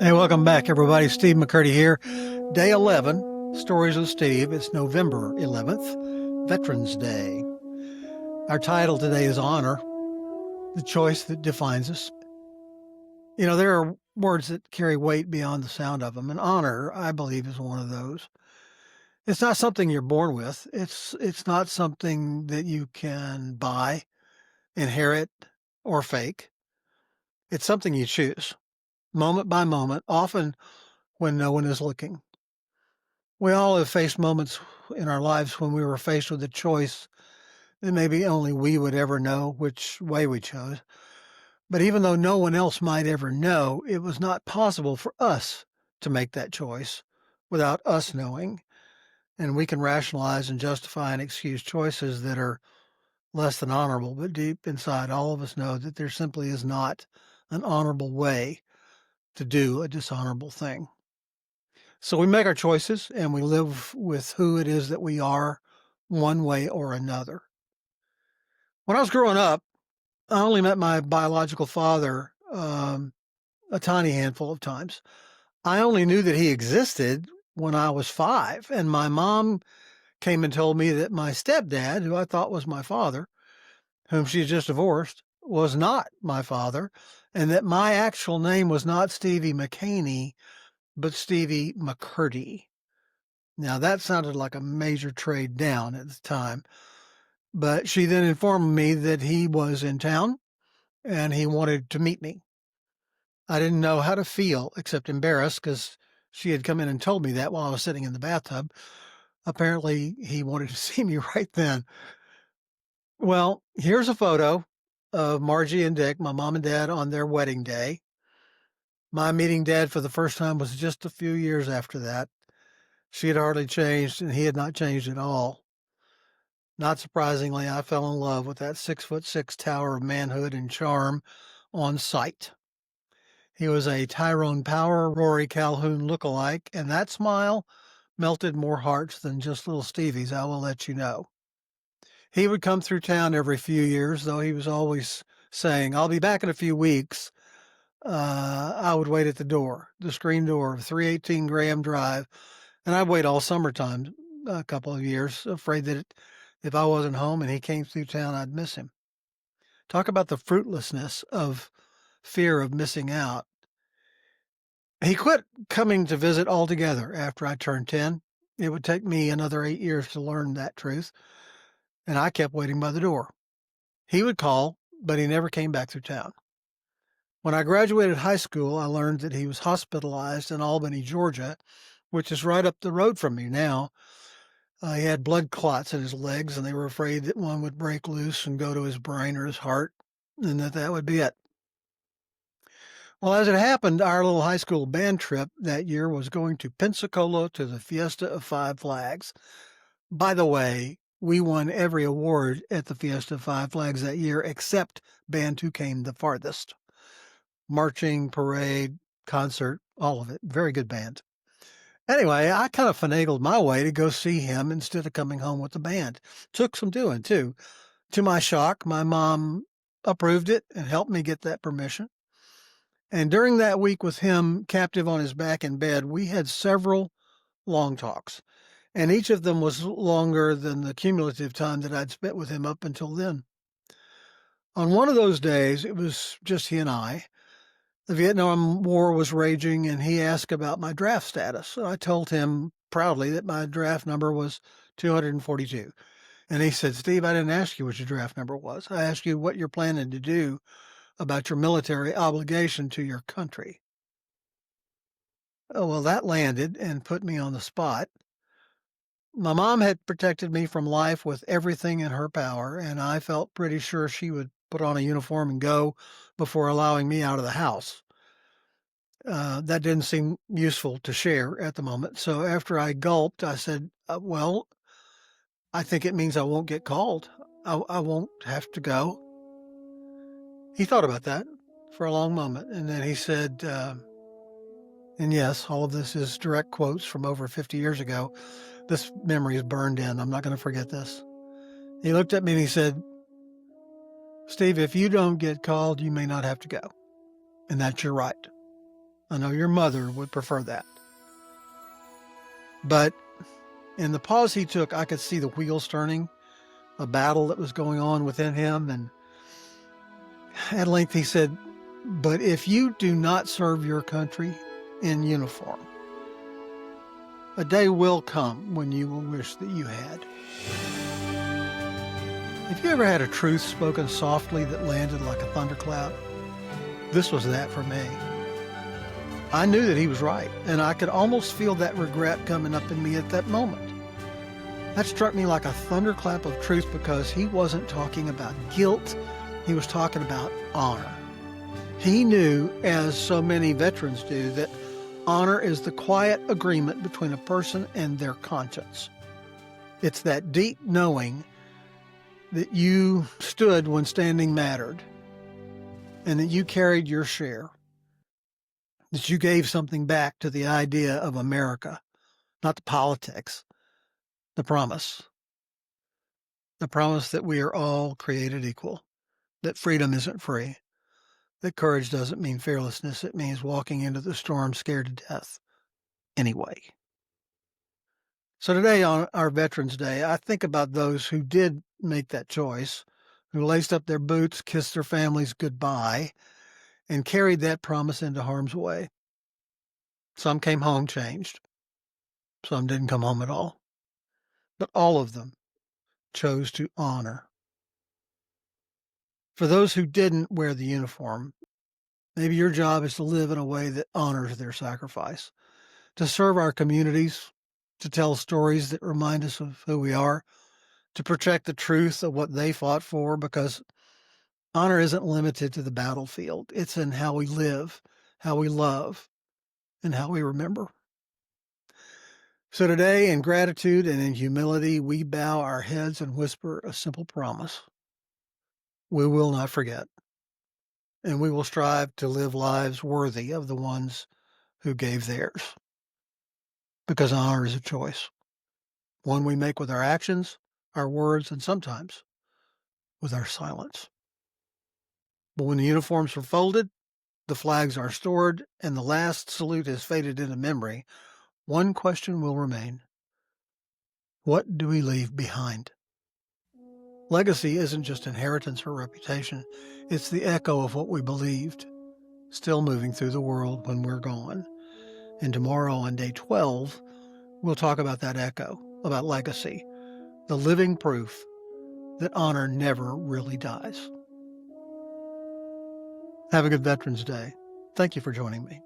Hey, welcome back, everybody. Steve McCurdy here. Day 11, Stories with Steve. It's November 11th, Veterans Day. Our title today is Honor, the choice that defines us. You know, there are words that carry weight beyond the sound of them, and honor, I believe, is one of those. It's not something you're born with. It's not something that you can buy, inherit, or fake. It's something you choose, moment by moment, often when no one is looking. We all have faced moments in our lives when we were faced with a choice that maybe only we would ever know which way we chose. But even though no one else might ever know, it was not possible for us to make that choice without us knowing. And we can rationalize and justify and excuse choices that are less than honorable, but deep inside, all of us know that there simply is not an honorable way to do a dishonorable thing. So we make our choices and we live with who it is that we are one way or another. When I was growing up, I only met my biological father a tiny handful of times. I only knew that he existed when I was 5, and my mom came and told me that my stepdad, who I thought was my father, whom she just divorced, was not my father, and that my actual name was not Stevie McCaney, but Stevie McCurdy. Now, that sounded like a major trade down at the time, but she then informed me that he was in town and he wanted to meet me. I didn't know how to feel except embarrassed because she had come in and told me that while I was sitting in the bathtub. Apparently, he wanted to see me right then. Well, here's a photo of Margie and Dick, my mom and dad, on their wedding day. My meeting Dad for the first time was just a few years after that. She had hardly changed, and he had not changed at all. Not surprisingly, I fell in love with that 6'6" tower of manhood and charm on sight. He was a Tyrone Power, Rory Calhoun look-alike, and that smile melted more hearts than just little Stevie's, I will let you know. He would come through town every few years, though he was always saying, "I'll be back in a few weeks." I would wait at the door, the screen door of 318 Graham Drive, and I'd wait all summertime, a couple of years, afraid that if I wasn't home and he came through town, I'd miss him. Talk about the fruitlessness of fear of missing out. He quit coming to visit altogether after I turned 10. It would take me another 8 years to learn that truth, and I kept waiting by the door. He would call, but he never came back through town. When I graduated high school, I learned that he was hospitalized in Albany, Georgia, which is right up the road from me now. He had blood clots in his legs, and they were afraid that one would break loose and go to his brain or his heart, and that would be it. Well, as it happened, our little high school band trip that year was going to Pensacola to the Fiesta of Five Flags. By the way, we won every award at the Fiesta of Five Flags that year except band who came the farthest. Marching, parade, concert, all of it. Very good band. Anyway, I kind of finagled my way to go see him instead of coming home with the band. Took some doing, too. To my shock, my mom approved it and helped me get that permission. And during that week with him captive on his back in bed, we had several long talks, and each of them was longer than the cumulative time that I'd spent with him up until then. On one of those days, it was just he and I. The Vietnam War was raging, and he asked about my draft status. So I told him proudly that my draft number was 242. And he said, "Steve, I didn't ask you what your draft number was. I asked you what you're planning to do about your military obligation to your country." Oh, well, that landed and put me on the spot. My mom had protected me from life with everything in her power, and I felt pretty sure she would put on a uniform and go before allowing me out of the house. That didn't seem useful to share at the moment. So after I gulped, I said, "Well, I think it means I won't get called. I won't have to go." He thought about that for a long moment, and then he said, and yes, all of this is direct quotes from over 50 years ago. This memory is burned in. I'm not going to forget this. He looked at me and he said, "Steve, if you don't get called, you may not have to go. And that's your right." I know your mother would prefer that. But in the pause he took, I could see the wheels turning, a battle that was going on within him. And at length he said, "But if you do not serve your country in uniform, a day will come when you will wish that you had." Have you ever had a truth spoken softly that landed like a thunderclap? This was that for me. I knew that he was right, and I could almost feel that regret coming up in me at that moment. That struck me like a thunderclap of truth because he wasn't talking about guilt. He was talking about honor. He knew, as so many veterans do, that honor is the quiet agreement between a person and their conscience. It's that deep knowing that you stood when standing mattered, and that you carried your share, that you gave something back to the idea of America, not the politics, the promise that we are all created equal, that freedom isn't free, that courage doesn't mean fearlessness, it means walking into the storm scared to death anyway. So today on our Veterans Day, I think about those who did make that choice, who laced up their boots, kissed their families goodbye, and carried that promise into harm's way. Some came home changed. Some didn't come home at all. But all of them chose to honor. For those who didn't wear the uniform, maybe your job is to live in a way that honors their sacrifice, to serve our communities, to tell stories that remind us of who we are, to protect the truth of what they fought for, because honor isn't limited to the battlefield. It's in how we live, how we love, and how we remember. So today, in gratitude and in humility, we bow our heads and whisper a simple promise. We will not forget, and we will strive to live lives worthy of the ones who gave theirs. Because honor is a choice, one we make with our actions, our words, and sometimes with our silence. But when the uniforms are folded, the flags are stored, and the last salute has faded into memory, one question will remain. What do we leave behind? Legacy isn't just inheritance or reputation. It's the echo of what we believed, still moving through the world when we're gone. And tomorrow on day 12, we'll talk about that echo, about legacy, the living proof that honor never really dies. Have a good Veterans Day. Thank you for joining me.